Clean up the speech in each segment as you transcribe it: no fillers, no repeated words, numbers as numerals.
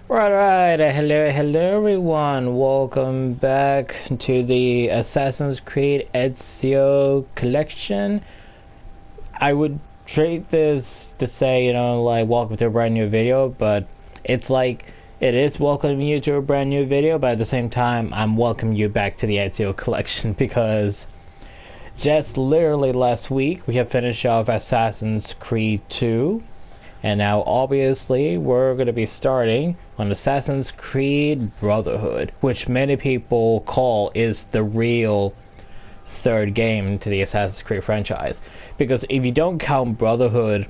Right, hello everyone. Welcome back to the Assassin's Creed Ezio collection. I would treat this to say, like welcome to a brand new video, but it's like it is welcoming you to a brand new video, but at the same time, I'm welcoming you back to the Ezio collection because just literally last week we have finished off Assassin's Creed 2. And now, obviously, we're going to be starting on Assassin's Creed Brotherhood, which many people call is the real third game to the Assassin's Creed franchise. Because if you don't count Brotherhood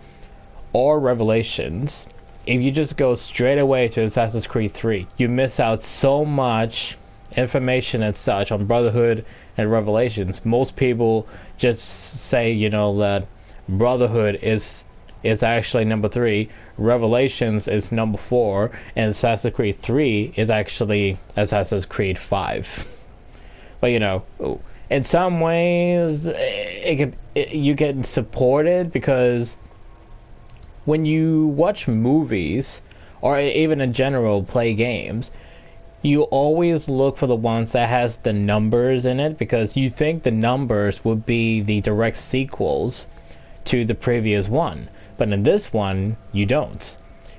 or Revelations, if you just go straight away to Assassin's Creed 3, you miss out so much information and such on Brotherhood and Revelations. Most people just say, that Brotherhood is actually number 3, Revelations is number 4, and Assassin's Creed 3 is actually Assassin's Creed 5. But in some ways, you get supported because when you watch movies or even in general play games, you always look for the ones that has the numbers in it because you think the numbers would be the direct sequels to the previous one. But in this one, you don't.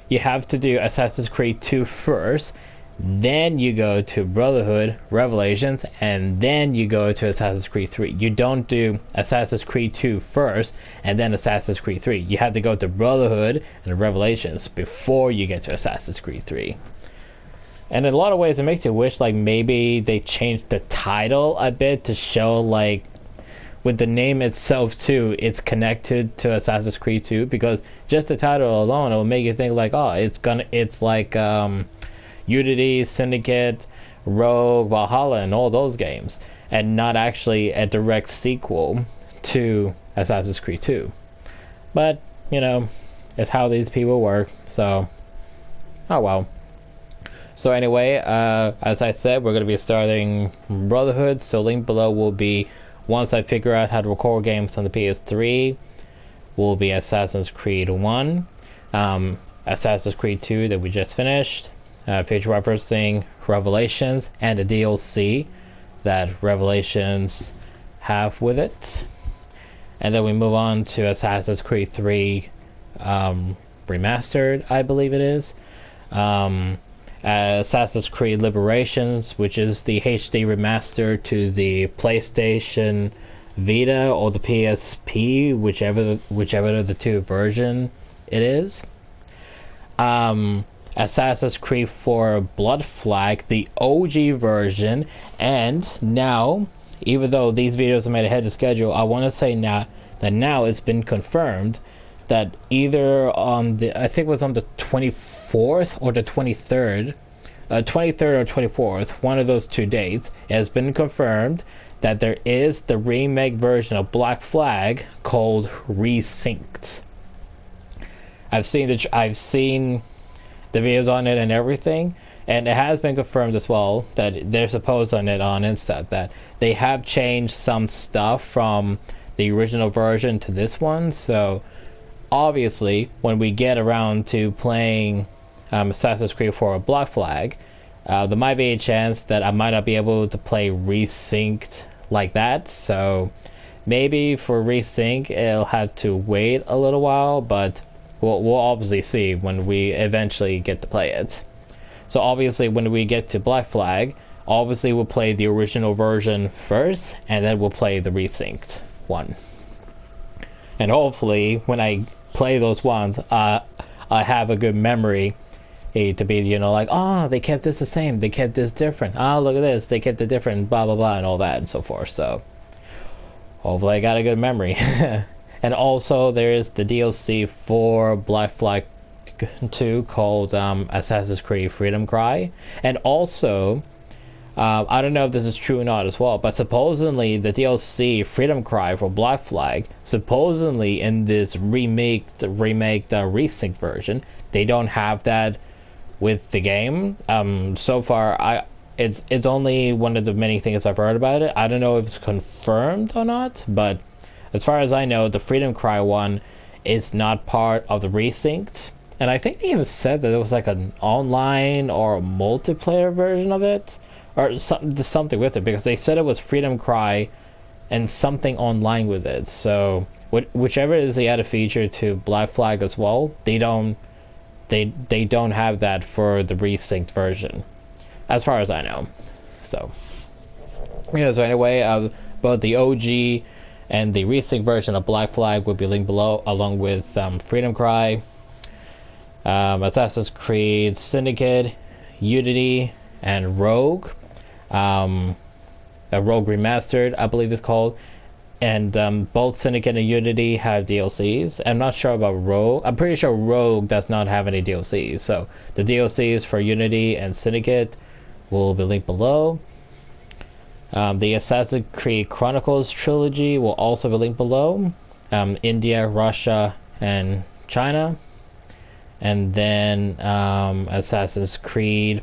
You have to do Assassin's Creed 2 first, then you go to Brotherhood, Revelations, and then you go to Assassin's Creed 3. You don't do Assassin's Creed 2 first, and then Assassin's Creed 3. You have to go to Brotherhood and Revelations before you get to Assassin's Creed 3. And in a lot of ways, it makes you wish like maybe they changed the title a bit to show like with the name itself too, it's connected to Assassin's Creed 2 because just the title alone it will make you think like, oh, it's like Unity, Syndicate, Rogue, Valhalla, and all those games, and not actually a direct sequel to Assassin's Creed 2. But it's how these people work. So, oh well. So anyway, as I said, we're going to be starting Brotherhood. So link below will be. Once I figure out how to record games on the PS3, will be Assassin's Creed 1, Assassin's Creed 2 that we just finished, page referencing Revelations, and the DLC that Revelations have with it. And then we move on to Assassin's Creed 3 Remastered, I believe it is. Assassin's Creed Liberations, which is the HD remaster to the PlayStation Vita or the PSP, whichever of the two version it is. Assassin's Creed 4 Blood Flag, the OG version, and now, even though these videos are made ahead of schedule, I want to say now it's been confirmed that either on I think it was on the 24th or the 23rd, 23rd or 24th, one of those two dates, it has been confirmed that there is the remake version of Black Flag called Resynced. I've seen the videos on it and everything, and it has been confirmed as well that they're supposed on Insta that they have changed some stuff from the original version to this one. So obviously, when we get around to playing Assassin's Creed 4 Black Flag, there might be a chance that I might not be able to play Resynced like that. So maybe for Resync, it'll have to wait a little while, but we'll obviously see when we eventually get to play it. So obviously, when we get to Black Flag, obviously we'll play the original version first, and then we'll play the Resynced one. And hopefully, when I play those ones, I have a good memory to be, like, oh, they kept this the same, they kept this different, oh, look at this, they kept it different, blah, blah, blah, and all that and so forth. So, hopefully I got a good memory. And also, there is the DLC for Black Flag 2 called Assassin's Creed Freedom Cry. And also, I don't know if this is true or not as well, but supposedly the DLC Freedom Cry for Black Flag, supposedly in this remake Resynced version, they don't have that with the game. So far, it's only one of the many things I've heard about it. I don't know if it's confirmed or not, but as far as I know, the Freedom Cry one is not part of the Resynced. And I think they even said that it was like an online or a multiplayer version of it, or something with it, because they said it was Freedom Cry and something online with it. So whichever is the added feature to Black Flag as well, they don't have that for the resynced version, as far as I know. So yeah. So anyway, both the OG and the resynced version of Black Flag will be linked below, along with Freedom Cry, Assassin's Creed Syndicate, Unity, and Rogue. Rogue Remastered, I believe it's called. And both Syndicate and Unity have DLCs. I'm not sure about Rogue. I'm pretty sure Rogue does not have any DLCs. So the DLCs for Unity and Syndicate will be linked below. The Assassin's Creed Chronicles trilogy will also be linked below. India, Russia, and China. And then Assassin's Creed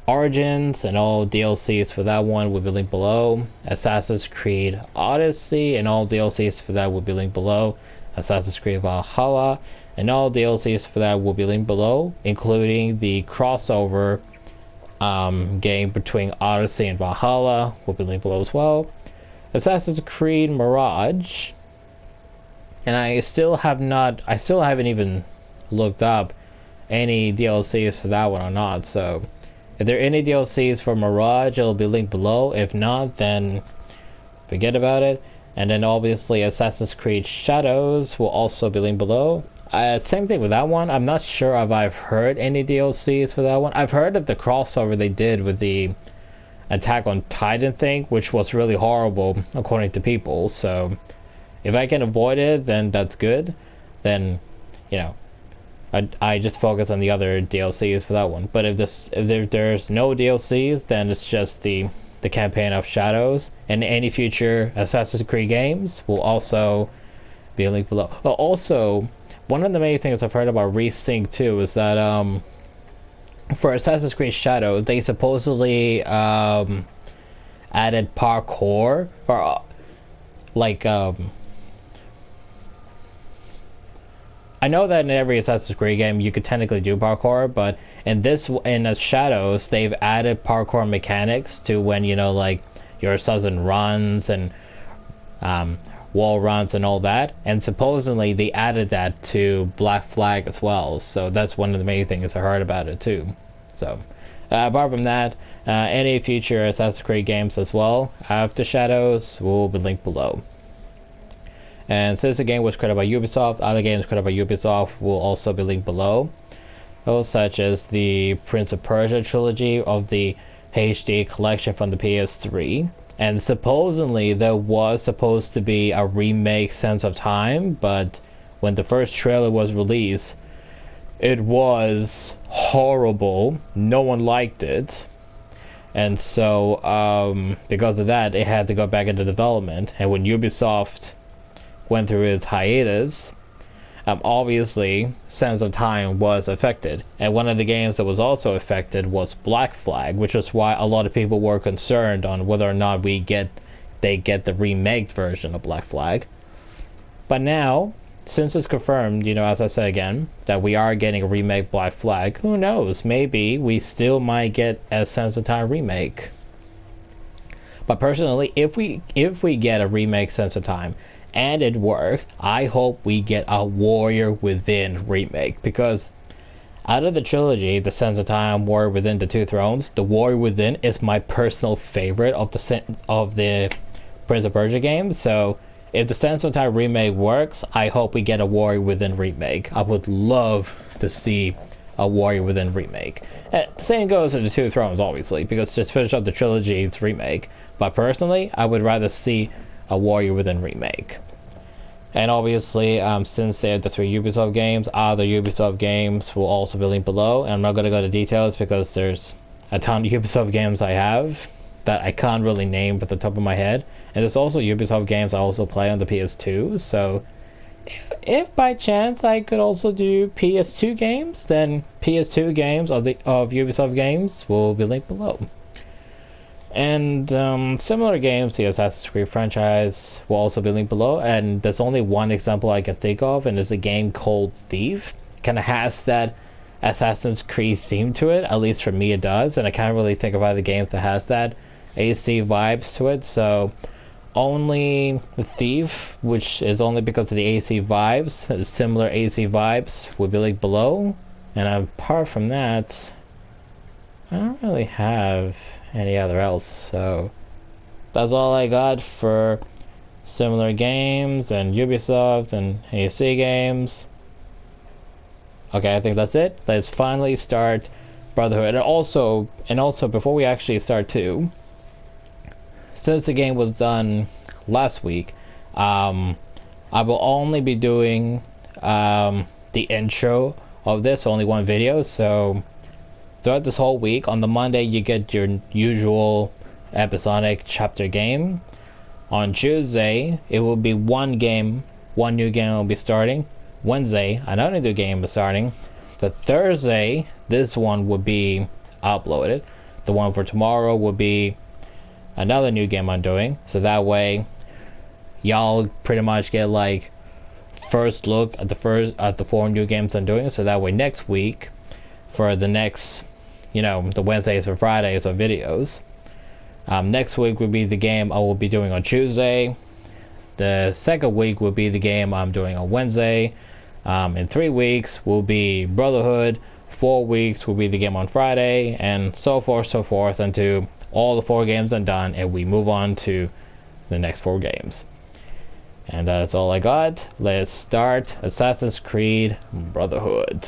Origins and all DLCs for that one will be linked below. Assassin's Creed Odyssey and all DLCs for that will be linked below. Assassin's Creed Valhalla and all DLCs for that will be linked below, including the crossover game between Odyssey and Valhalla will be linked below as well. Assassin's Creed Mirage, and I still haven't even looked up any DLCs for that one or not. So if there are any DLCs for Mirage, it'll be linked below. If not, then forget about it. And then obviously Assassin's Creed Shadows will also be linked below. Same thing with that one. I'm not sure if I've heard any DLCs for that one. I've heard of the crossover they did with the Attack on Titan thing, which was really horrible according to people. So if I can avoid it, then that's good. Then, you know, I just focus on the other DLCs for that one. But if there's no DLCs, then it's just the campaign of Shadows, and any future Assassin's Creed games will also be linked below. But also, one of the main things I've heard about Resync too is that for Assassin's Creed Shadows, they supposedly added parkour, or I know that in every Assassin's Creed game you could technically do parkour, but in Shadows they've added parkour mechanics to when, you know, like your assassin runs and wall runs and all that, and supposedly they added that to Black Flag as well. So that's one of the main things I heard about it too. So apart from that, any future Assassin's Creed games as well after Shadows will be linked below. And since the game was created by Ubisoft, other games created by Ubisoft will also be linked below. Those such as the Prince of Persia trilogy of the HD collection from the PS3. And supposedly there was supposed to be a remake Sense of Time, but when the first trailer was released, it was horrible. No one liked it. And so because of that, it had to go back into development. And when Ubisoft went through its hiatus, obviously Sands of Time was affected, and one of the games that was also affected was Black Flag, which is why a lot of people were concerned on whether or not they get the remake version of Black Flag. But now, since it's confirmed, you know, as I said again, that we are getting a remake Black Flag, who knows, maybe we still might get a Sands of Time remake. But personally, if we get a remake Sands of Time and it works, I hope we get a Warrior Within remake, because out of the trilogy, the Sands of Time, Warrior Within, the Two Thrones, the Warrior Within is my personal favorite of the Prince of Persia games. So if the Sands of Time remake works, I hope we get a Warrior Within remake. I would love to see a Warrior Within remake. And same goes for the Two Thrones, obviously, because just finish up the trilogy's remake. But personally, I would rather see a Warrior Within remake. And obviously, since they're the 3 Ubisoft games, other Ubisoft games will also be linked below. And I'm not going to go into details because there's a ton of Ubisoft games I have that I can't really name at the top of my head. And there's also Ubisoft games I also play on the PS2. So if by chance I could also do PS2 games, then PS2 games of Ubisoft games will be linked below. And similar games, the Assassin's Creed franchise will also be linked below. And there's only one example I can think of, and it's a game called Thief. kind of has that Assassin's Creed theme to it. At least for me, it does, and I can't really think of other games that has that AC vibes to it. So only the Thief, which is only because of the AC vibes, similar AC vibes, would be like below. And apart from that, I don't really have any other else. So that's all I got for similar games and Ubisoft and AC games. Okay, I think that's it. Let's finally start Brotherhood. And also before we actually start too, since the game was done last week, I will only be doing the intro of this, only one video. So throughout this whole week, on the Monday you get your usual episodic chapter game. On Tuesday it will be one new game will be starting. Wednesday another new game is starting. The Thursday, this one will be uploaded. The one for tomorrow will be another new game I'm doing, so that way y'all pretty much get like first look at the 4 new games I'm doing. So that way next week, for the next, the Wednesdays or Fridays of videos, next week will be the game I will be doing on Tuesday. The second week will be the game I'm doing on Wednesday. In 3 weeks will be Brotherhood. 4 weeks will be the game on Friday, and so forth until all the 4 games are done and we move on to the next 4 games. And that's all I got. Let's start Assassin's Creed Brotherhood.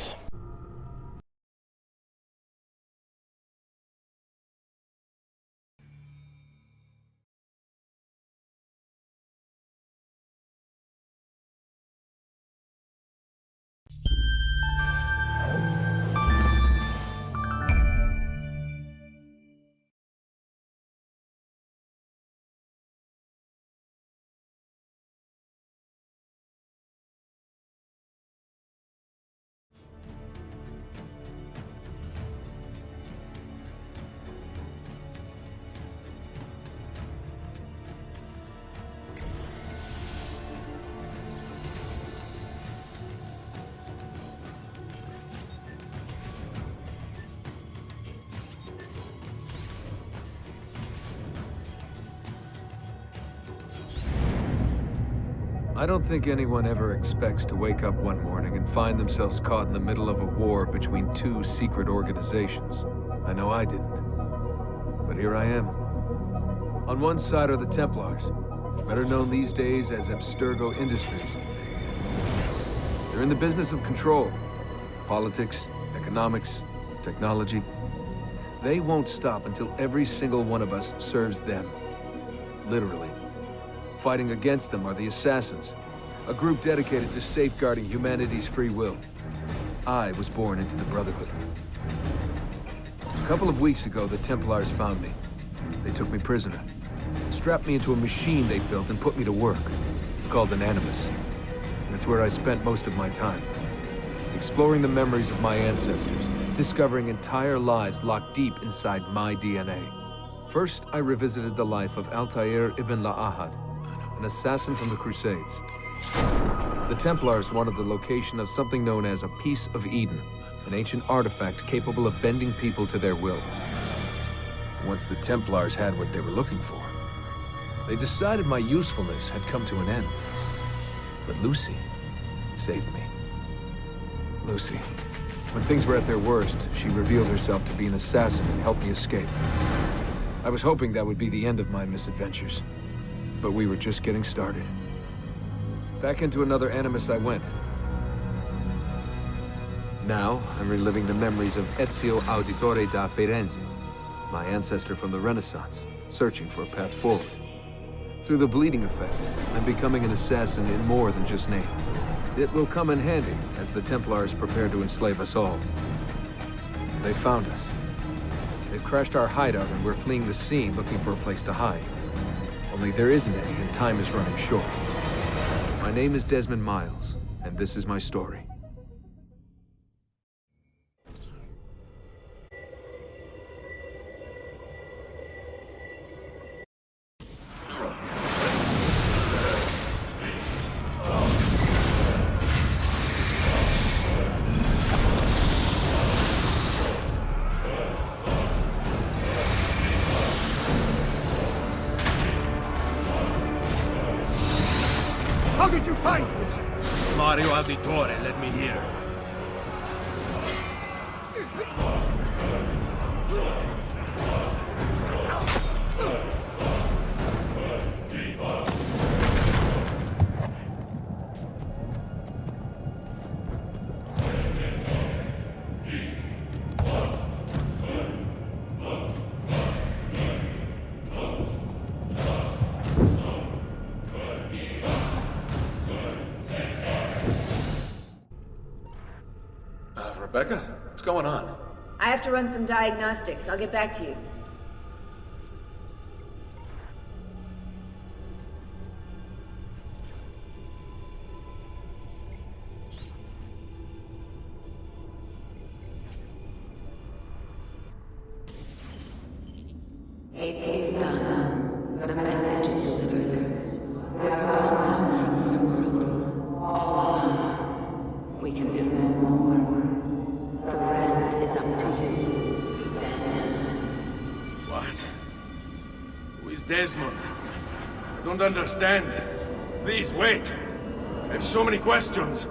I don't think anyone ever expects to wake up one morning and find themselves caught in the middle of a war between 2 secret organizations. I know I didn't. But here I am. On one side are the Templars, better known these days as Abstergo Industries. They're in the business of control. Politics, economics, technology. They won't stop until every single one of us serves them. Literally. Fighting against them are the Assassins, a group dedicated to safeguarding humanity's free will. I was born into the Brotherhood. A couple of weeks ago, the Templars found me. They took me prisoner, strapped me into a machine they built and put me to work. It's called an Animus. And it's where I spent most of my time. Exploring the memories of my ancestors, discovering entire lives locked deep inside my DNA. First, I revisited the life of Altair ibn La'ahad, an assassin from the Crusades. The Templars wanted the location of something known as a Piece of Eden, an ancient artifact capable of bending people to their will. Once the Templars had what they were looking for, they decided my usefulness had come to an end. But Lucy saved me. Lucy. When things were at their worst, she revealed herself to be an assassin and helped me escape. I was hoping that would be the end of my misadventures. But we were just getting started. Back into another Animus I went. Now, I'm reliving the memories of Ezio Auditore da Firenze, my ancestor from the Renaissance, searching for a path forward. Through the bleeding effect, I'm becoming an assassin in more than just name. It will come in handy as the Templars prepare to enslave us all. They found us. They've crashed our hideout and we're fleeing the scene looking for a place to hide. Only there isn't any, and time is running short. My name is Desmond Miles, and this is my story. Fight! Mario Auditore, let me hear. Rebecca, what's going on? I have to run some diagnostics. I'll get back to you. It is done. The message is delivered. We are gone now from this world. All of us. We can do no more. The rest is up to you, Desmond. What? Who is Desmond? I don't understand. Please, wait. I have so many questions.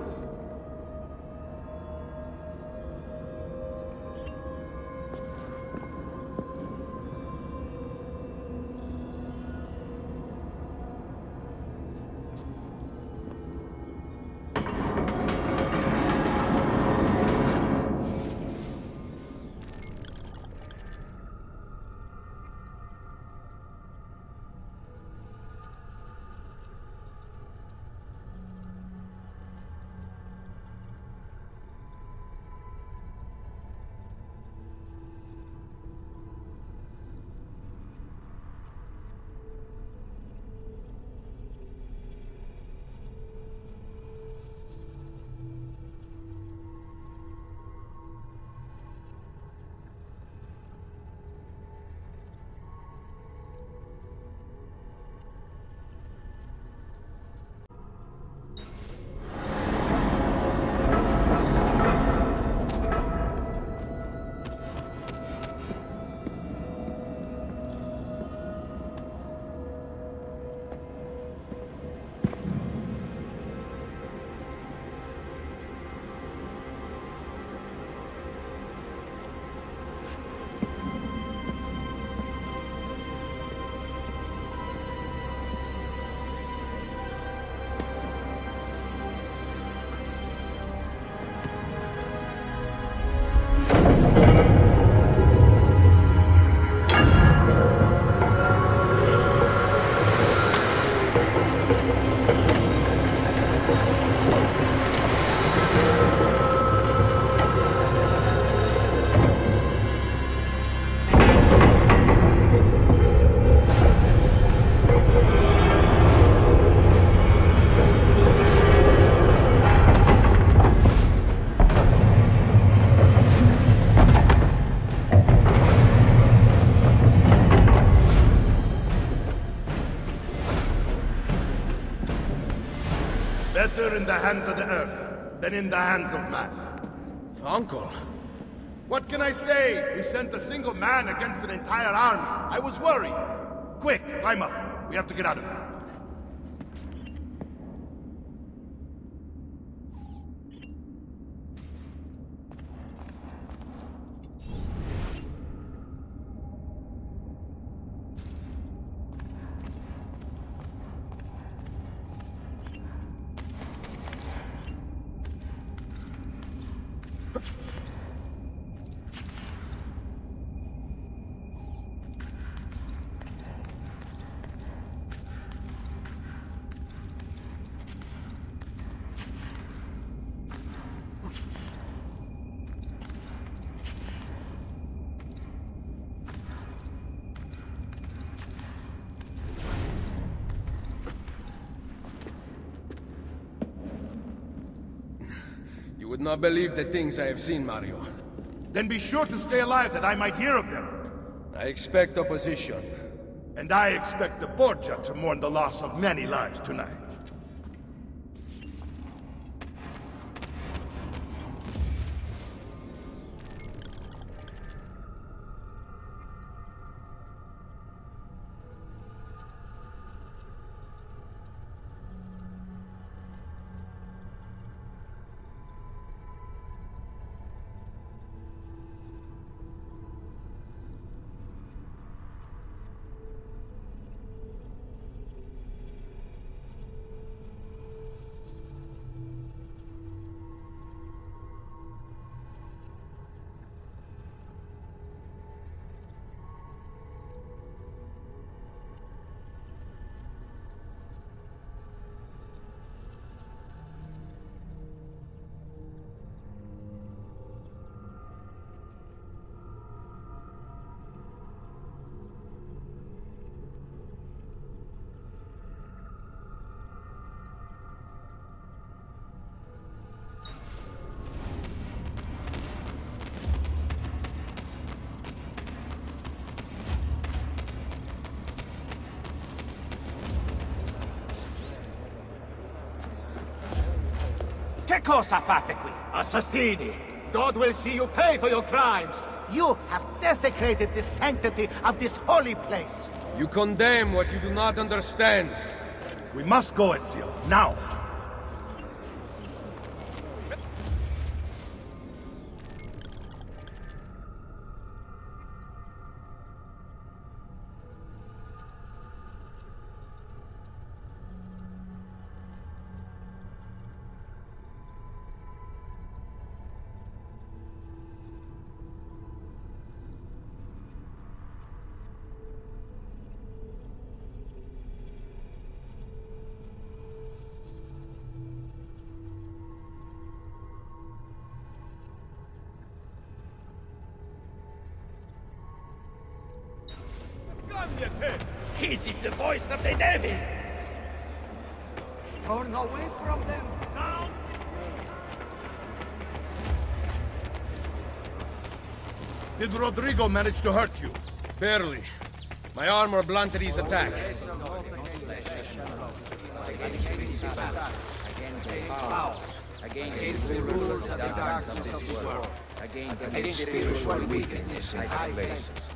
Better in the hands of the earth than in the hands of man. Uncle? What can I say? We sent a single man against an entire army. I was worried. Quick, climb up. We have to get out of here. You would not believe the things I have seen, Mario. Then be sure to stay alive that I might hear of them. I expect opposition. And I expect the Borgia to mourn the loss of many lives tonight. Che cosa fate qui? Assassini! God will see you pay for your crimes! You have desecrated the sanctity of this holy place. You condemn what you do not understand. We must go, Ezio. Now! This is the voice of the devil! Turn away from them now. Did Rodrigo manage to hurt you? Barely. My armor blunted his attack. Against the rules of the darkness of this world. Against spiritual weaknesses in high places.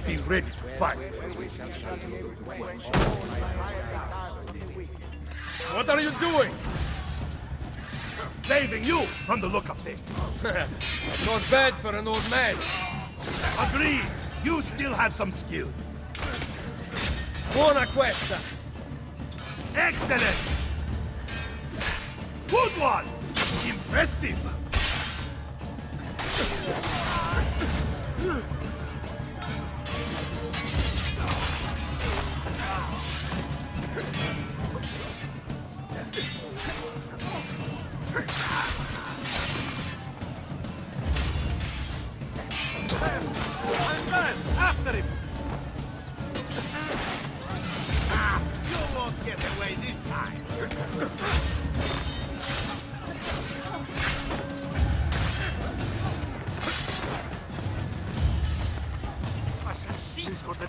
Be ready to fight. What are you doing? Saving you from the look of things. Not bad for an old man. Agreed. You still have some skill. Buona questa. Excellent. Good one. Impressive. After him. You won't get away this time. Assassins got the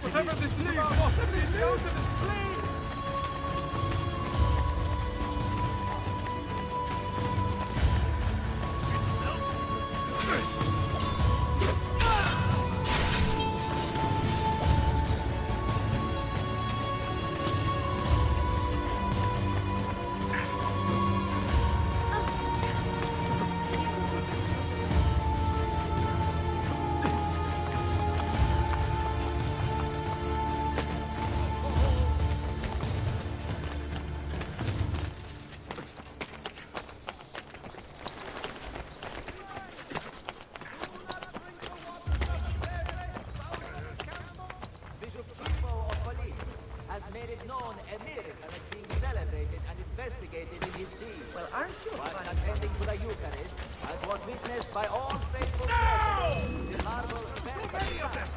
Well, aren't you attending to the Eucharist, as was witnessed by all faithful present? The marble many of them.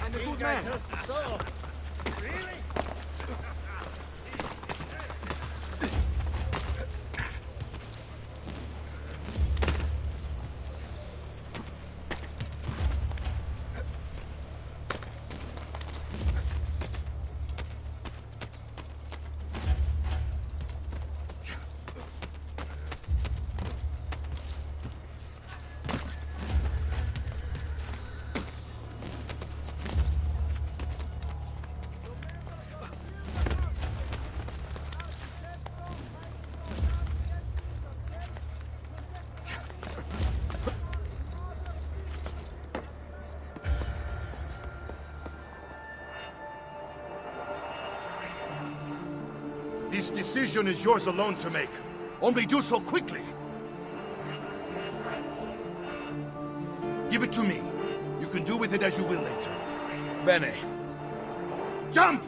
And a good man. This decision is yours alone to make. Only do so quickly. Give it to me. You can do with it as you will later. Bene. Jump!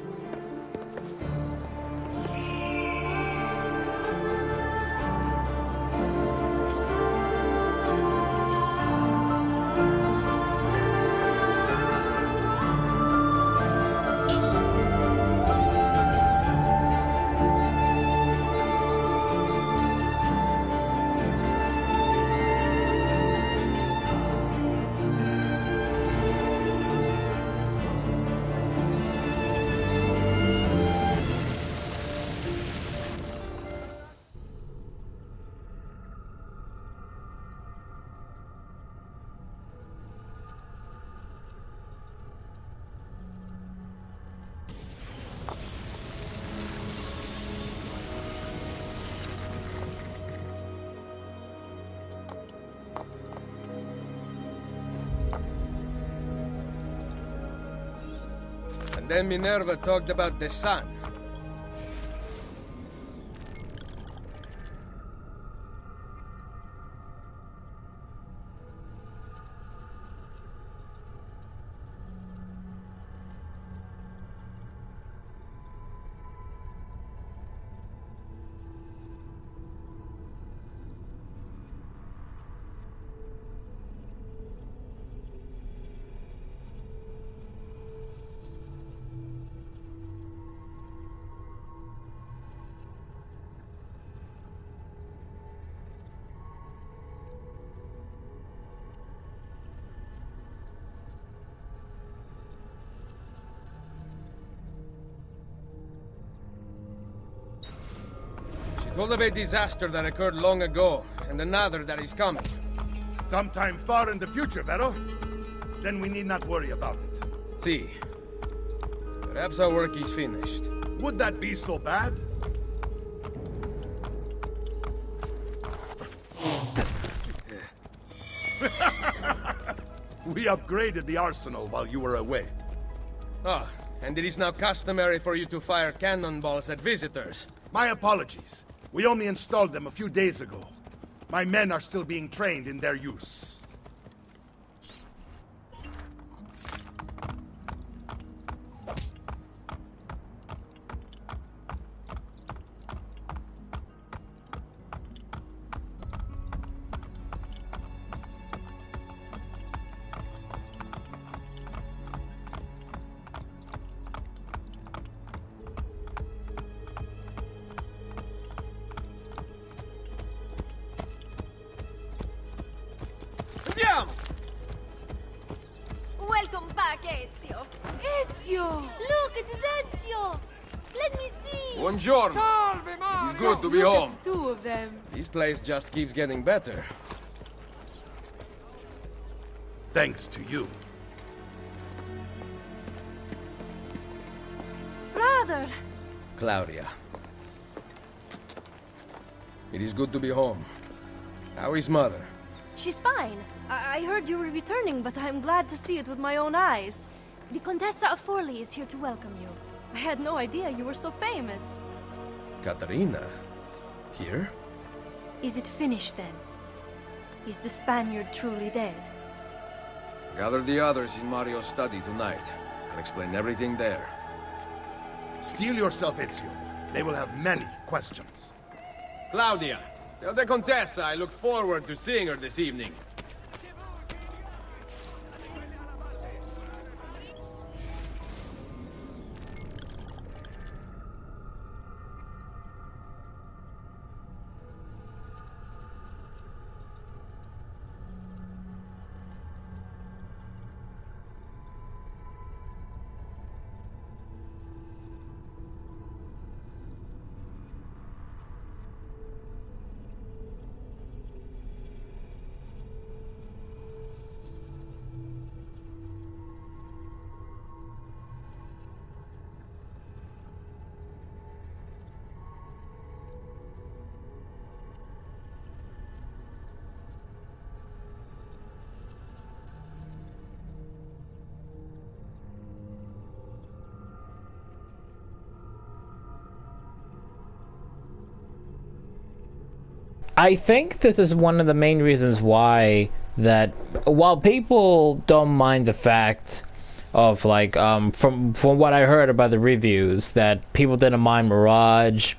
And then Minerva talked about the sun. Told of a disaster that occurred long ago, and another that is coming. Sometime far in the future, Vero? Then we need not worry about it. See. Perhaps our work is finished. Would that be so bad? We upgraded the arsenal while you were away. Ah, and it is now customary for you to fire cannonballs at visitors. My apologies. We only installed them a few days ago. My men are still being trained in their use. Welcome back, Ezio. Ezio! Look, it's Ezio! Let me see! Buongiorno! Salve, Mario! It's good to be home. Two of them. This place just keeps getting better. Thanks to you. Brother! Claudia. It is good to be home. How is Mother? She's fine. I heard you were returning, but I'm glad to see it with my own eyes. The Contessa of Forlì is here to welcome you. I had no idea you were so famous. Caterina? Here? Is it finished then? Is the Spaniard truly dead? Gather the others in Mario's study tonight. I'll explain everything there. Steel yourself, Ezio. They will have many questions. Claudia, tell the Contessa I look forward to seeing her this evening. I think this is one of the main reasons why that while people don't mind the fact of like from what I heard about the reviews that people didn't mind Mirage,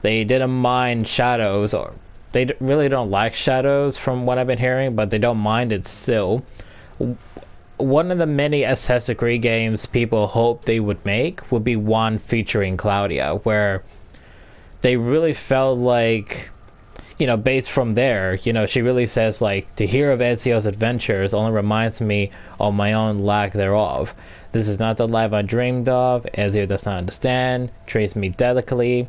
they didn't mind Shadows, or they really don't like Shadows from what I've been hearing, but they don't mind it still. One of the many Assassin's Creed games people hope they would make would be one featuring Claudia, where they really felt like, you know, based from there, you know, she really says, like, to hear of Ezio's adventures only reminds me of my own lack thereof. This is not the life I dreamed of. Ezio does not understand, treats me delicately,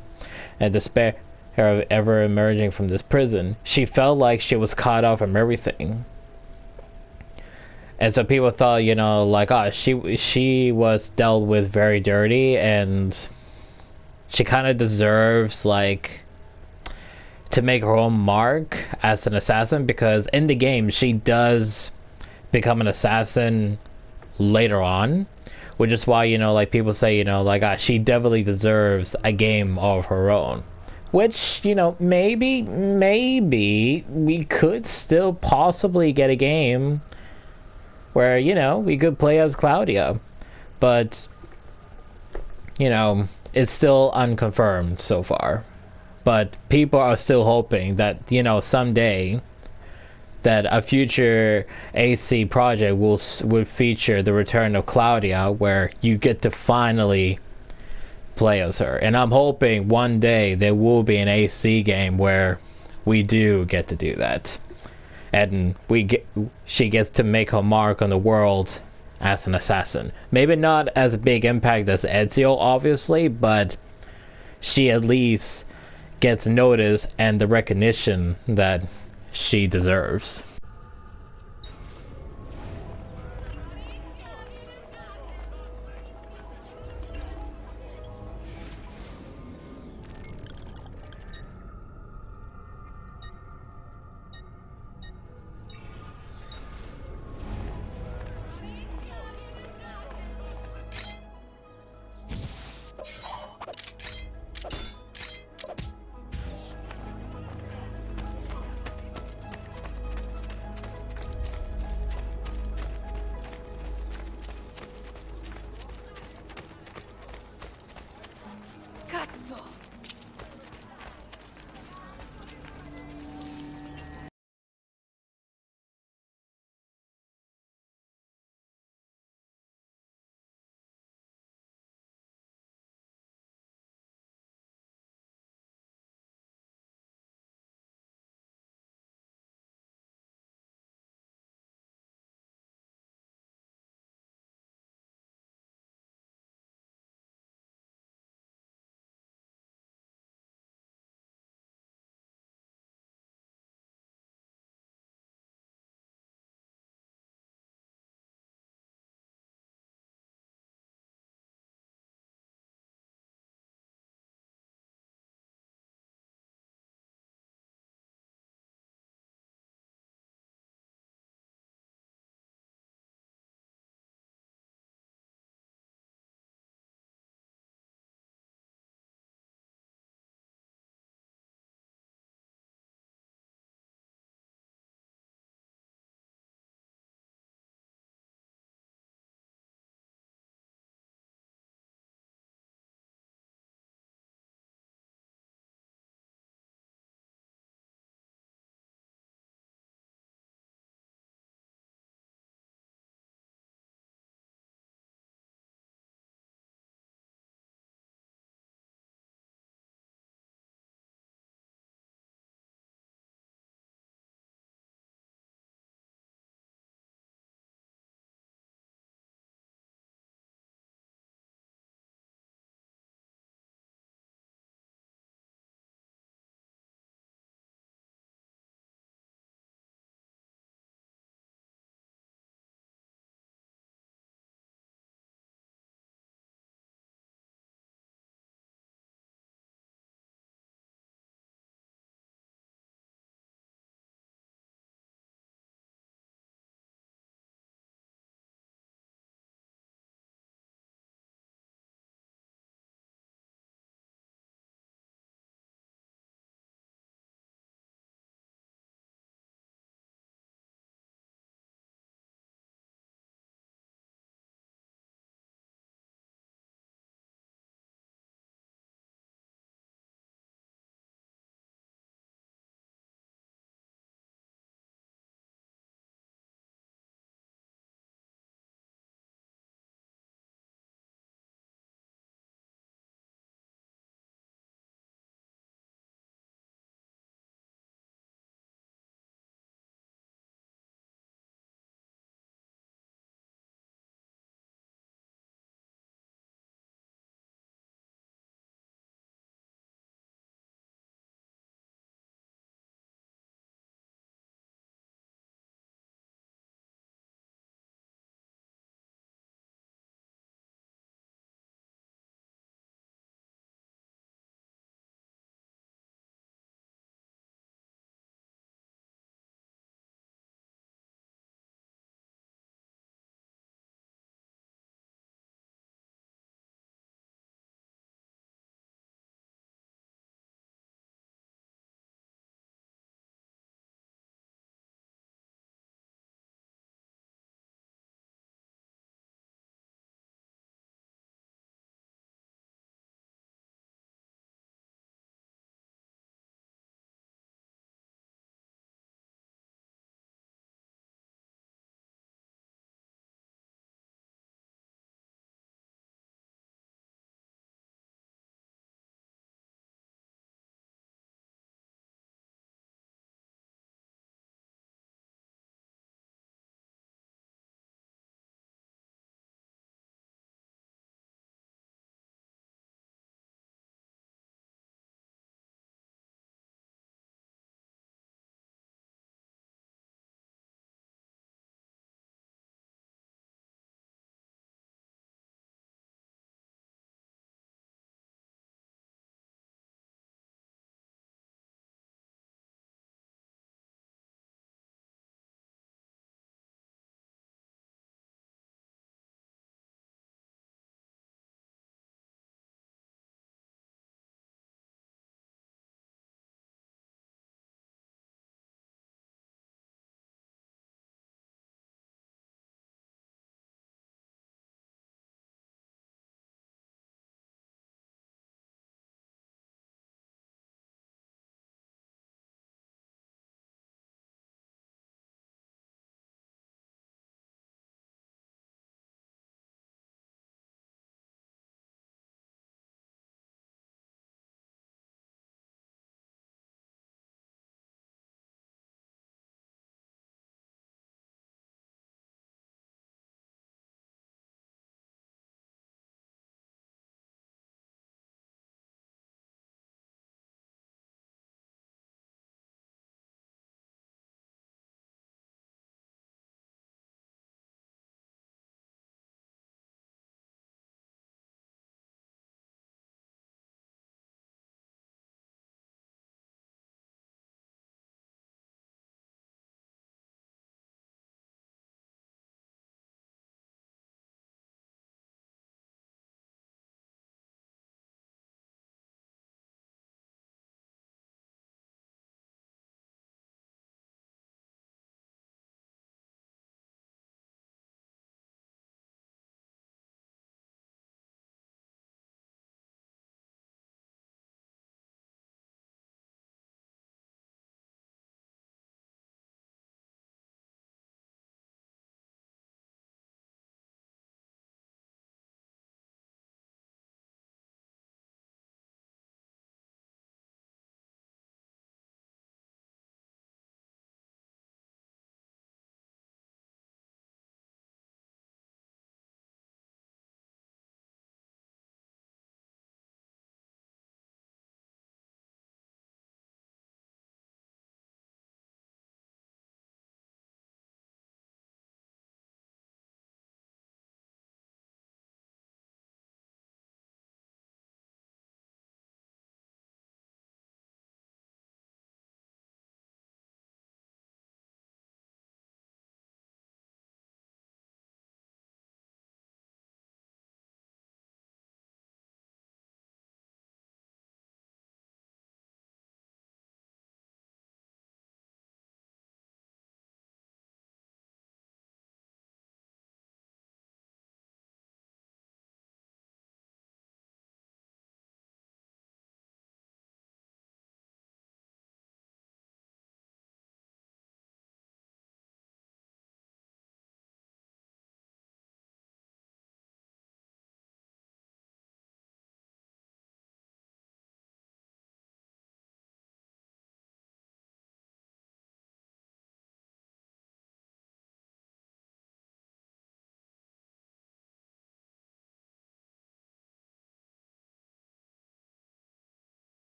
and despair of ever emerging from this prison. She felt like she was cut off from everything. And so people thought, you know, like, oh, she was dealt with very dirty, and she kind of deserves, like, to make her own mark as an assassin, because in the game she does become an assassin later on, which is why, you know, like people say, you know, like she definitely deserves a game of her own. Which, you know, maybe we could still possibly get a game where, you know, we could play as Claudia. But, you know, it's still unconfirmed so far. But people are still hoping that, you know, someday that a future AC project would feature the return of Claudia, where you get to finally play as her. And I'm hoping one day there will be an AC game where we do get to do that, and she gets to make her mark on the world as an assassin. Maybe not as a big impact as Ezio, obviously, but she at least gets noticed and the recognition that she deserves.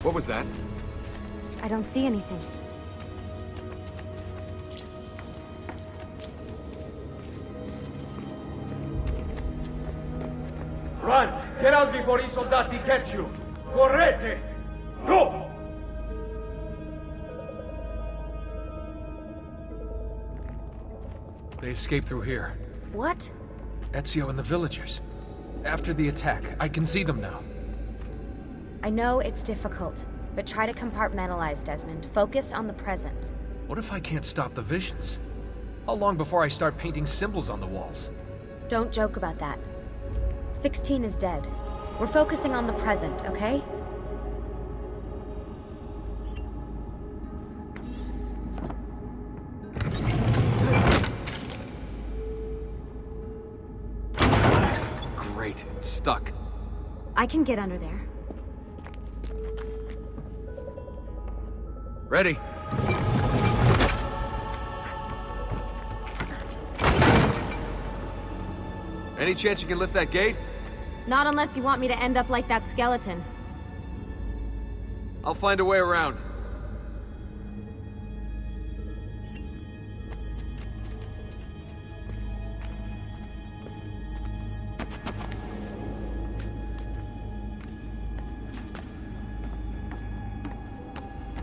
What was that? I don't see anything. Run! Get out before I soldati get you! Correte! Go! They escaped through here. What? Ezio and the villagers. After the attack, I can see them now. I know it's difficult, but try to compartmentalize, Desmond. Focus on the present. What if I can't stop the visions? How long before I start painting symbols on the walls? Don't joke about that. 16 is dead. We're focusing on the present, okay? Great, it's stuck. I can get under there. Ready. Any chance you can lift that gate? Not unless you want me to end up like that skeleton. I'll find a way around.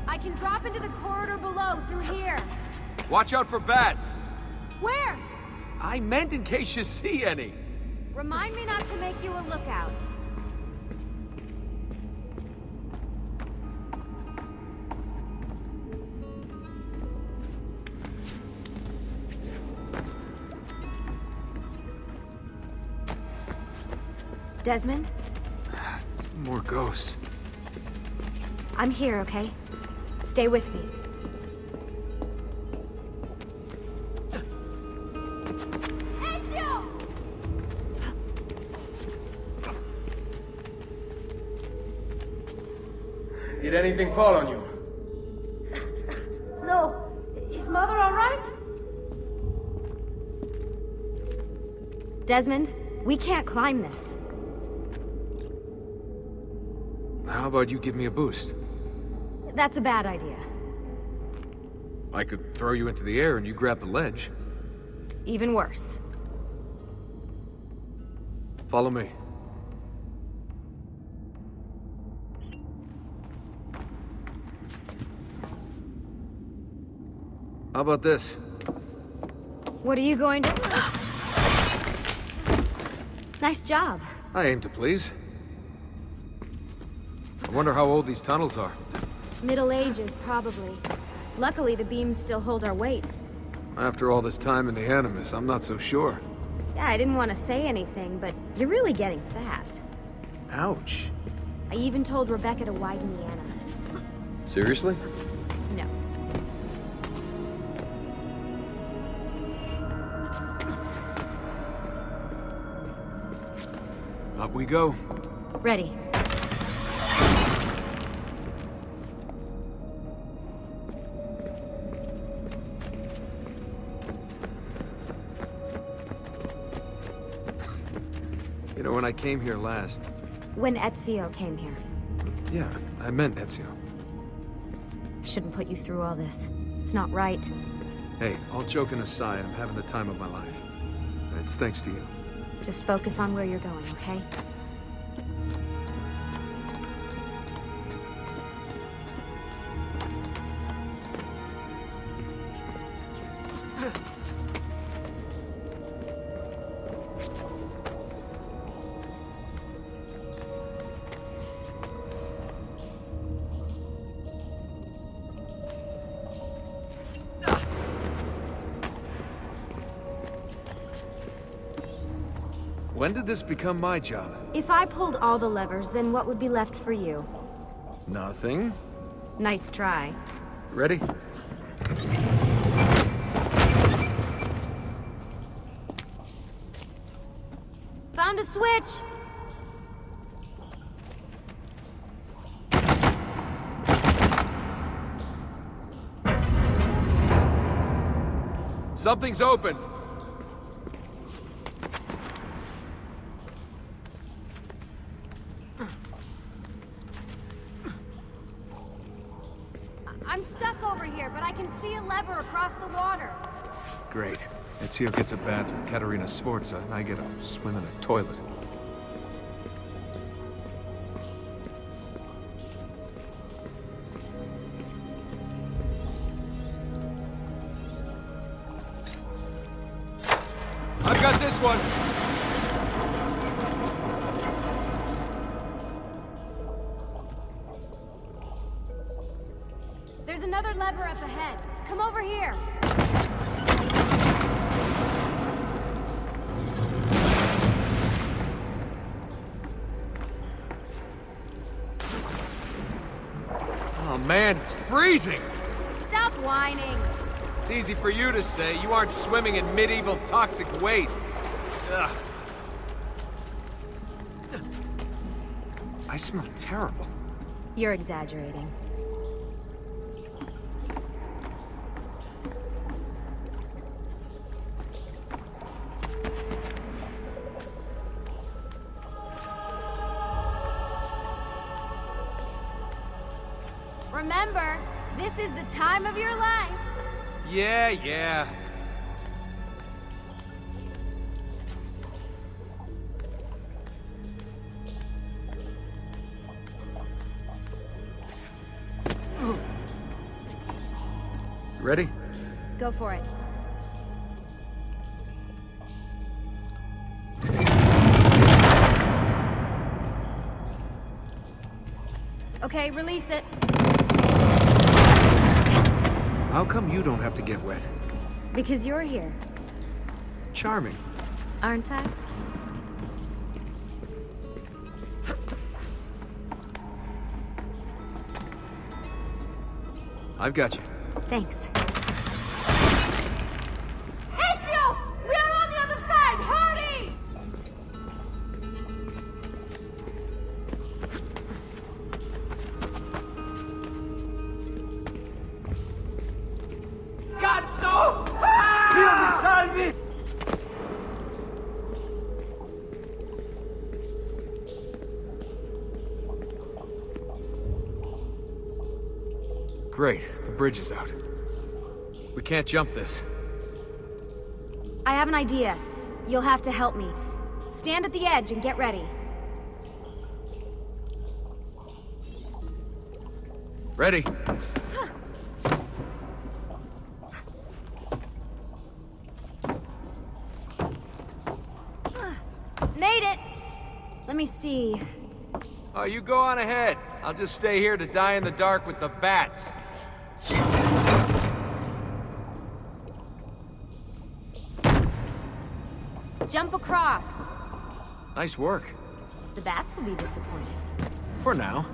I can drop into the corridor below, through here. Watch out for bats! Where? I meant in case you see any. Remind me not to make you a lookout. Desmond? More ghosts. I'm here, okay? Stay with me. Ezio! Did anything fall on you? No. Is Mother all right? Desmond, we can't climb this. How about you give me a boost? That's a bad idea. I could throw you into the air and you grab the ledge. Even worse. Follow me. How about this? What are you going to... Nice job. I aim to please. I wonder how old these tunnels are. Middle Ages, probably. Luckily, the beams still hold our weight. After all this time in the Animus, I'm not so sure. Yeah, I didn't want to say anything, but you're really getting fat. Ouch. I even told Rebecca to widen the Animus. Seriously? No. Up we go. Ready. You know, when I came here last... When Ezio came here. Yeah, I meant Ezio. I shouldn't put you through all this. It's not right. Hey, all joking aside, I'm having the time of my life. And it's thanks to you. Just focus on where you're going, okay? When did this become my job? If I pulled all the levers, then what would be left for you? Nothing. Nice try. Ready? Found a switch! Something's open. I'm stuck over here, but I can see a lever across the water. Great. Ezio gets a bath with Katerina Sforza, and I get a swim in a toilet. I've got this one! There's another lever up ahead. Come over here. Oh man, it's freezing! Stop whining. It's easy for you to say. You aren't swimming in medieval toxic waste. Ugh. I smell terrible. You're exaggerating. Remember, this is the time of your life. Yeah. Ready? Go for it. Okay, release it. How come you don't have to get wet? Because you're here, Charming. aren't I? I've got you. Thanks. Ezio! We are on the other side! Hurry! Cazzo! Dio mi salvi! Great, the bridge is out. We can't jump this. I have an idea. You'll have to help me. Stand at the edge and get ready. Ready? Made it! Let me see. Oh, you go on ahead. I'll just stay here to die in the dark with the bats. Jump across. Nice work. The bats will be disappointed. For now.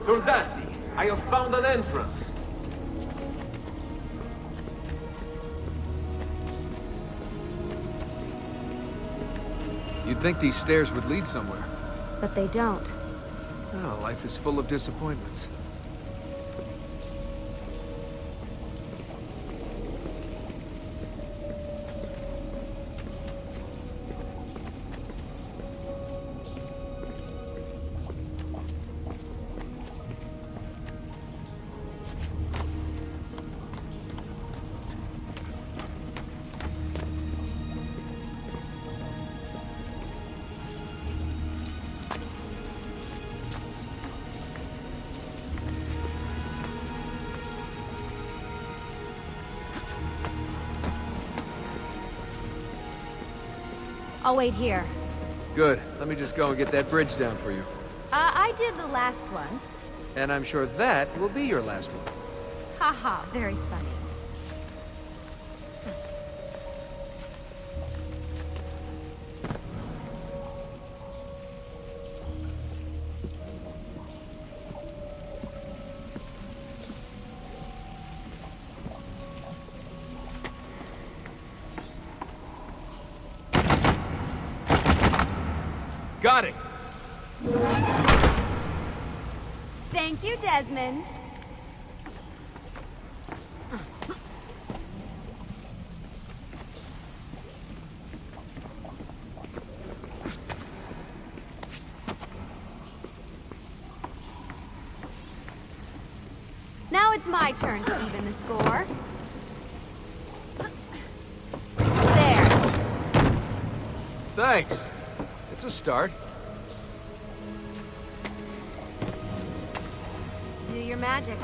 Soldati, I have found an entrance. You'd think these stairs would lead somewhere. But they don't. Oh, life is full of disappointments. I'll wait here. Good. Let me just go and get that bridge down for you. I did the last one. And I'm sure that will be your last one. Haha, very funny. Got it! Thank you, Desmond. It's my turn to even the score. There. Thanks. It's a start. Do your magic.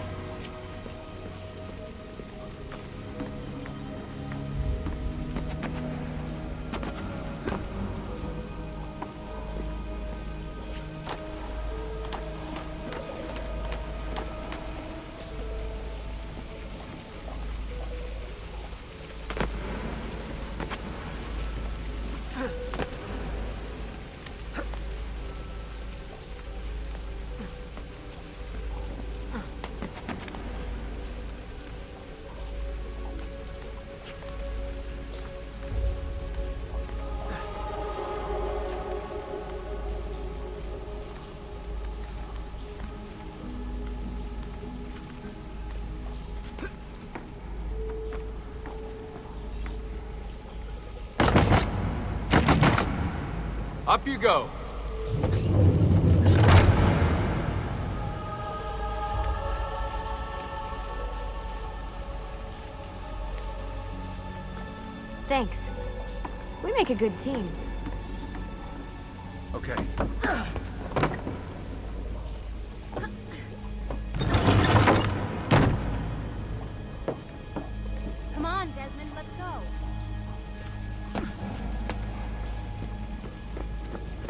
Up you go. Thanks. We make a good team. Okay. Come on, Desmond, let's go.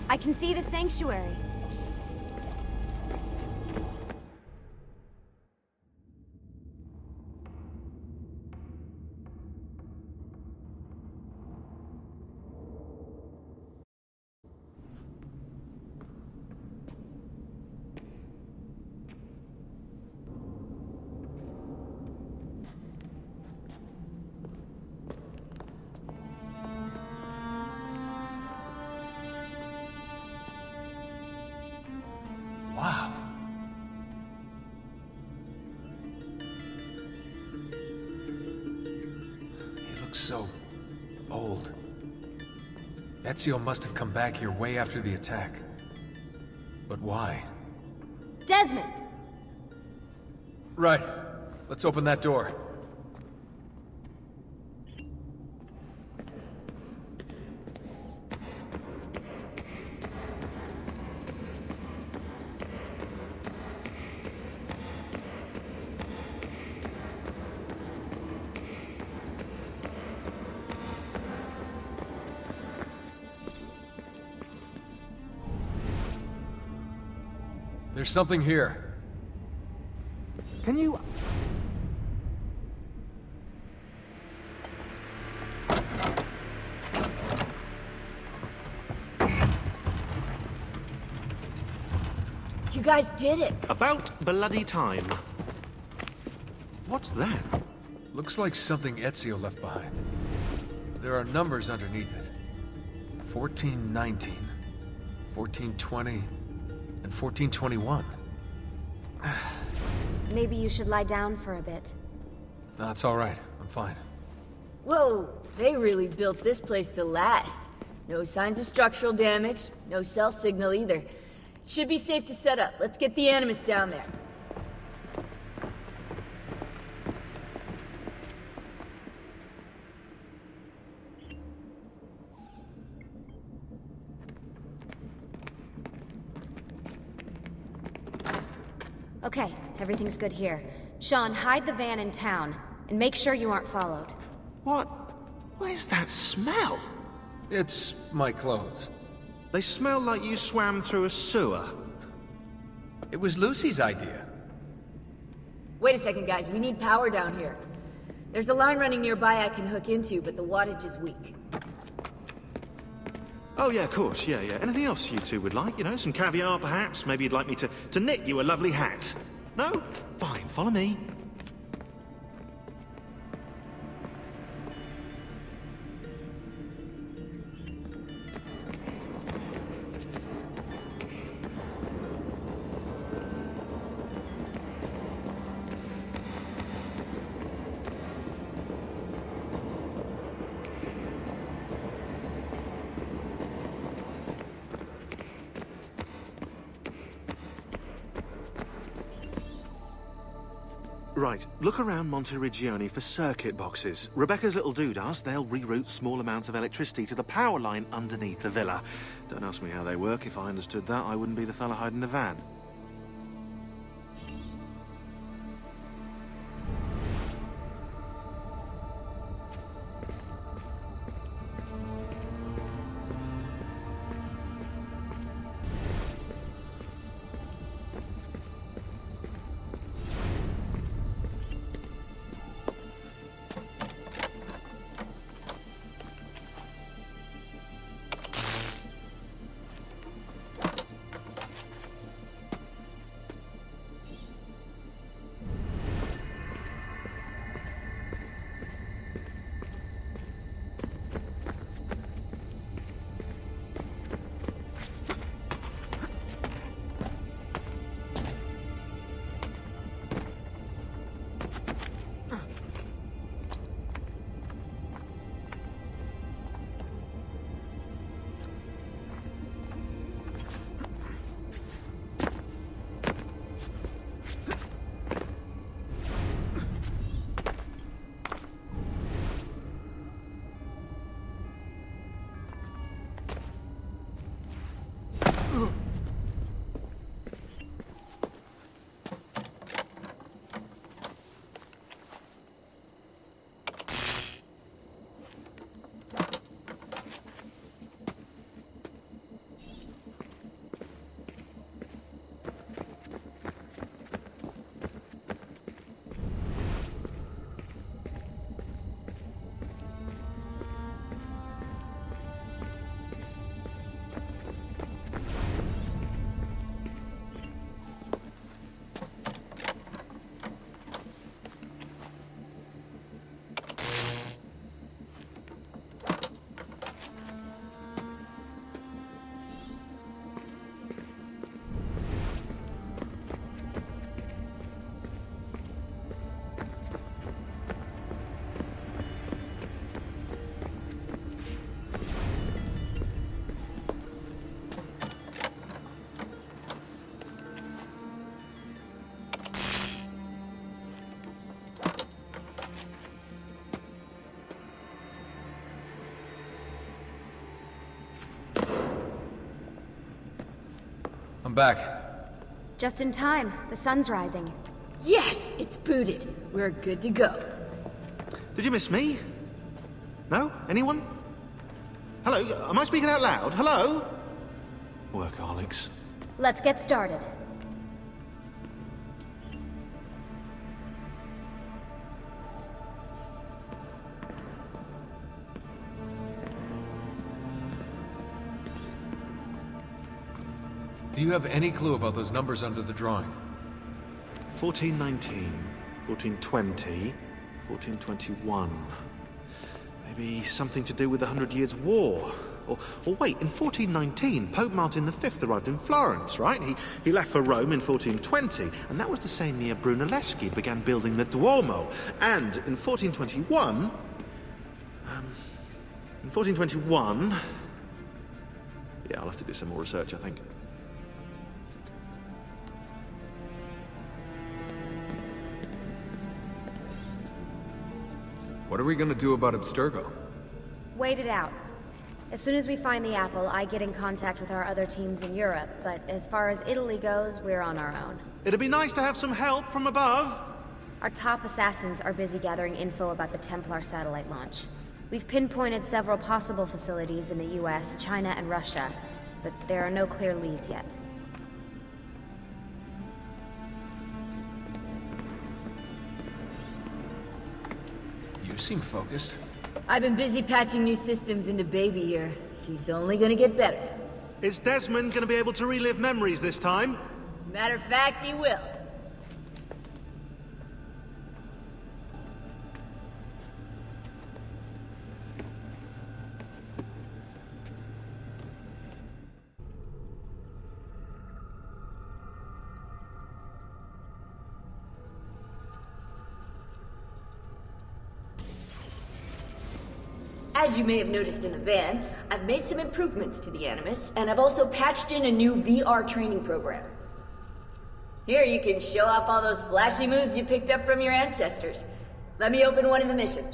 I can see the sanctuary. Wow. He looks so old. Ezio must have come back here way after the attack. But why? Desmond! Right. Let's open that door. There's something here. Can you... You guys did it! About bloody time. What's that? Looks like something Ezio left behind. There are numbers underneath it. 1419, 1420, and 1421. Maybe you should lie down for a bit. No, it's all right. I'm fine. Whoa, they really built this place to last. No signs of structural damage, no cell signal either. Should be safe to set up. Let's get the Animus down there. Okay, everything's good here. Sean, hide the van in town, and make sure you aren't followed. What? What is that smell? It's my clothes. They smell like you swam through a sewer. It was Lucy's idea. Wait a second, guys. We need power down here. There's a line running nearby I can hook into, but the wattage is weak. Oh yeah, of course, yeah. Anything else you two would like? You know, some caviar perhaps? Maybe you'd like me to knit you a lovely hat? No? Fine, follow me. Right, look around Monteriggioni for circuit boxes. Rebecca's little doodahs, they'll reroute small amounts of electricity to the power line underneath the villa. Don't ask me how they work. If I understood that, I wouldn't be the fella hiding the van. I'm back. Just in time. The sun's rising. Yes, it's booted. We're good to go. Did you miss me? No? Anyone? Hello? Am I speaking out loud? Hello? Workaholics. Let's get started. Do you have any clue about those numbers under the drawing? 1419, 1420, 1421. Maybe something to do with the 100 Years' War. Or wait, in 1419, Pope Martin V arrived in Florence, right? He left for Rome in 1420, and that was the same year Brunelleschi began building the Duomo. And in 1421... Yeah, I'll have to do some more research, I think. What are we gonna do about Abstergo? Wait it out. As soon as we find the apple, I get in contact with our other teams in Europe, but as far as Italy goes, we're on our own. It'd be nice to have some help from above. Our top assassins are busy gathering info about the Templar satellite launch. We've pinpointed several possible facilities in the US, China, and Russia, but there are no clear leads yet. You seem focused. I've been busy patching new systems into Baby here. She's only gonna get better. Is Desmond gonna be able to relive memories this time? As a matter of fact, he will. As you may have noticed in the van, I've made some improvements to the Animus, and I've also patched in a new VR training program. Here, you can show off all those flashy moves you picked up from your ancestors. Let me open one of the missions.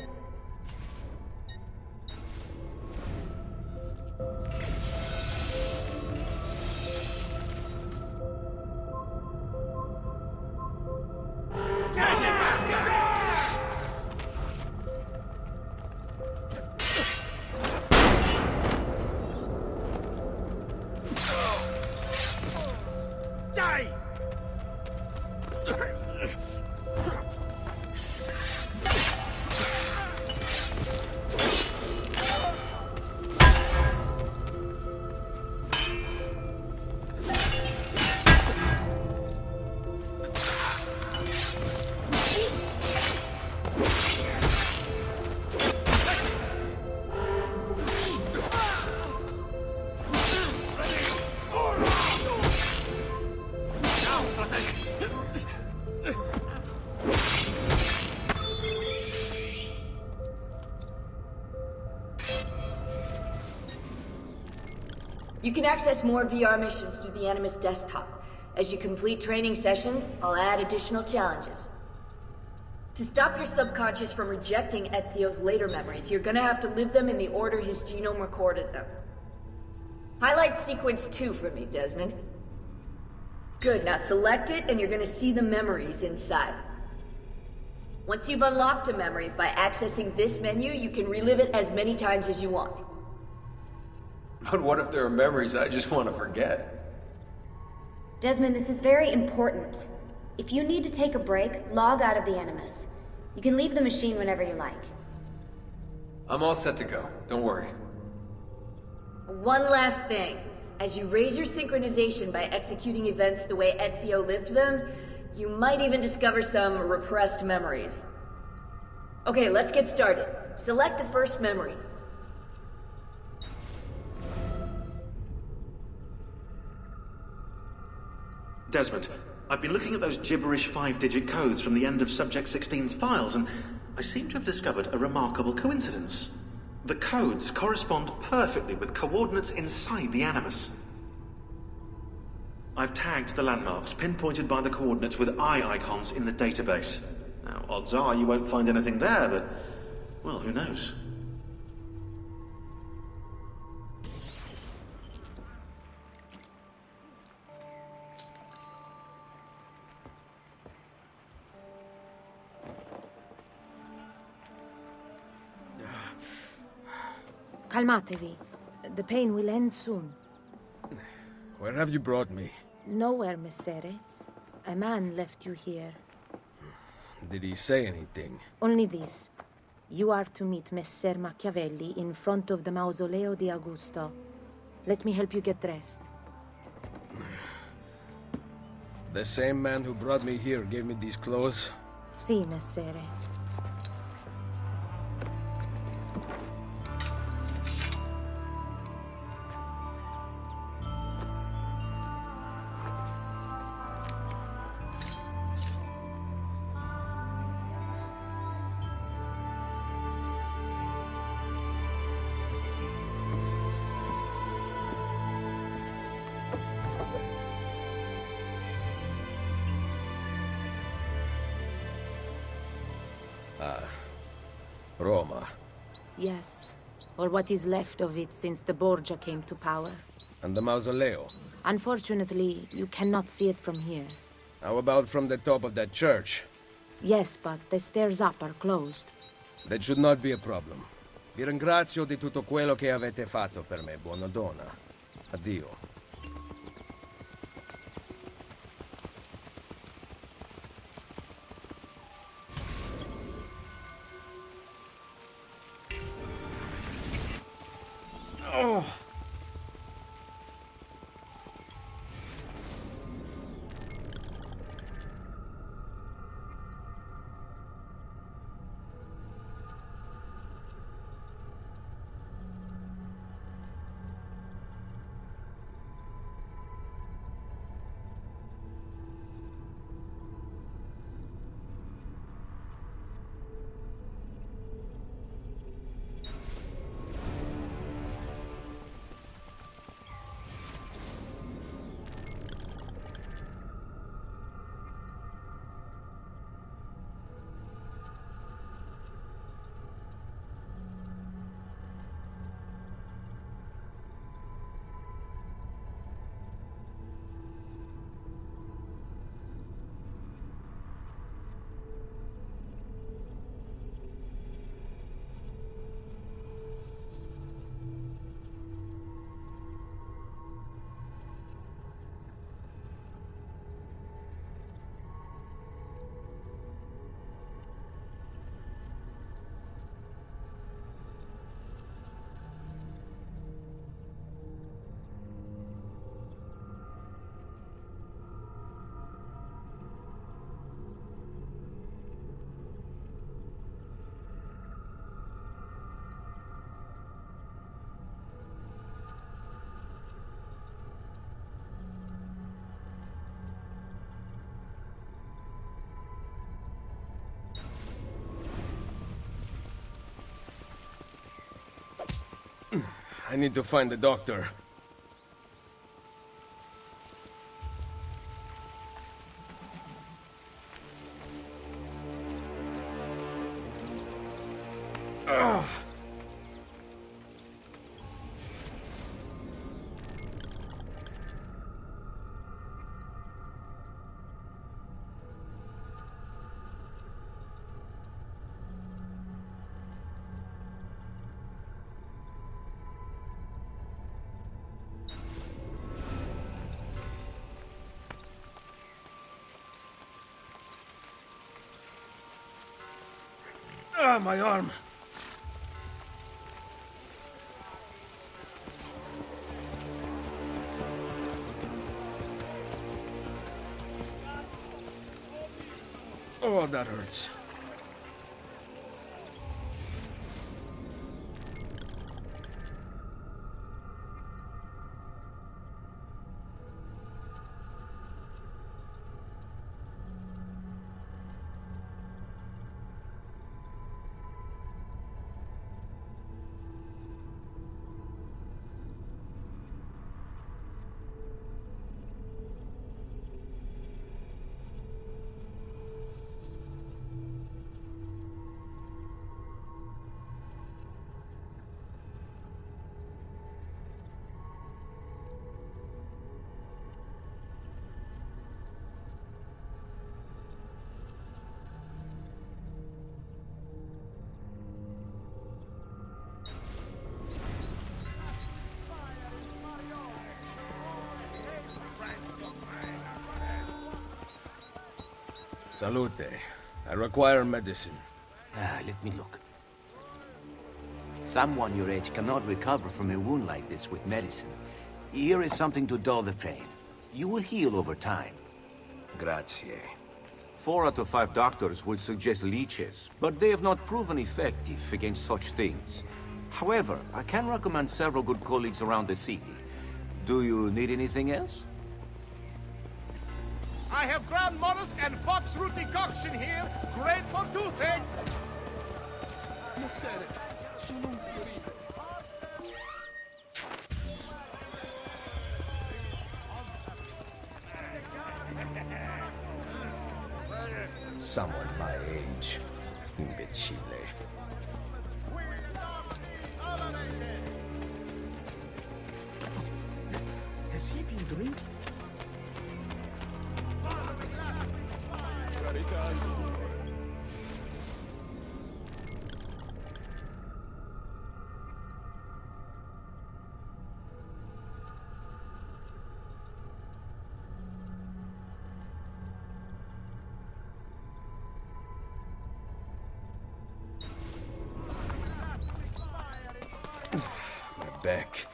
You can access more VR missions through the Animus desktop. As you complete training sessions, I'll add additional challenges. To stop your subconscious from rejecting Ezio's later memories, you're gonna have to live them in the order his genome recorded them. Highlight sequence 2 for me, Desmond. Good, now select it and you're gonna see the memories inside. Once you've unlocked a memory, by accessing this menu, you can relive it as many times as you want. But what if there are memories I just want to forget? Desmond, this is very important. If you need to take a break, log out of the Animus. You can leave the machine whenever you like. I'm all set to go. Don't worry. One last thing. As you raise your synchronization by executing events the way Ezio lived them, you might even discover some repressed memories. Okay, let's get started. Select the first memory. Desmond, I've been looking at those gibberish 5-digit codes from the end of Subject 16's files, and I seem to have discovered a remarkable coincidence. The codes correspond perfectly with coordinates inside the Animus. I've tagged the landmarks, pinpointed by the coordinates with eye icons in the database. Now, odds are you won't find anything there, but, well, who knows? Calmatevi. The pain will end soon. Where have you brought me? Nowhere, Messere. A man left you here. Did he say anything? Only this. You are to meet Messer Machiavelli in front of the Mausoleo di Augusto. Let me help you get dressed. The same man who brought me here gave me these clothes? Si, Messere. Roma. Yes, or what is left of it since the Borgia came to power. And the Mausoleo? Unfortunately, you cannot see it from here. How about from the top of that church? Yes, but the stairs up are closed. That should not be a problem. Vi ringrazio di tutto quello che avete fatto per me, buona donna. Addio. Oh. I need to find the doctor. My arm. Oh, that hurts. Salute. I require medicine. Let me look. Someone your age cannot recover from a wound like this with medicine. Here is something to dull the pain. You will heal over time. Grazie. 4 out of 5 doctors would suggest leeches, but they have not proven effective against such things. However, I can recommend several good colleagues around the city. Do you need anything else? I have ground mollusk and foxroot decoction here. Great for toothaches. Someone my age. Imbecile. Has he been drinking? My back.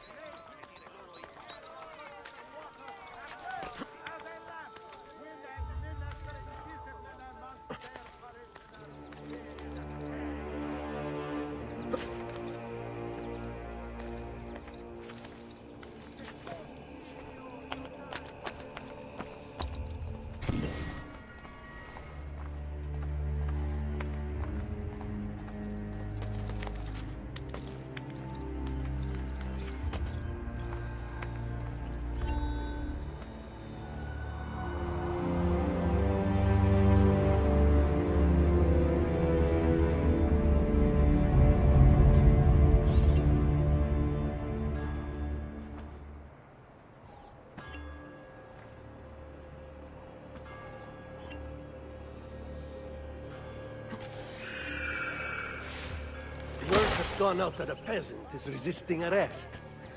Gone out that a peasant is resisting arrest.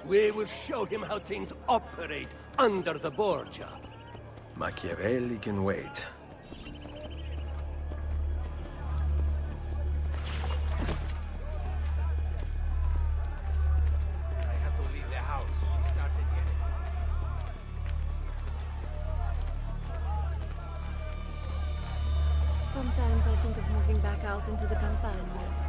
We will show him how things operate under the Borgia. Machiavelli can wait. Sometimes I think of moving back out into the Campagna.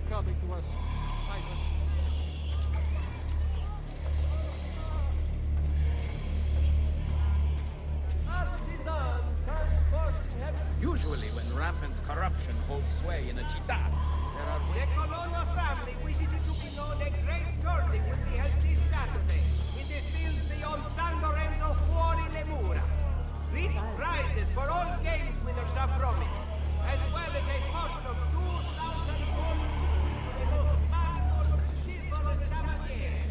coming to us. Usually when rampant corruption holds sway in a città, there are... The Colonna family wishes it to be known a great tourney will be held this Saturday in the fields beyond San Lorenzo Fuori le Mura. Rich prizes for all games winners are promised, as well as a purse of 2,000 gold to the most valuable chivalrous cavaliere.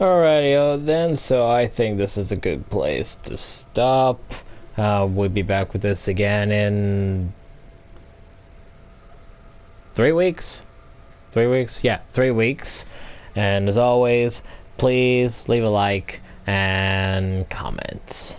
Alrighty, then, so I think this is a good place to stop. We'll be back with this again in 3 weeks? 3 weeks? Yeah, 3 weeks. And as always, please leave a like and comments.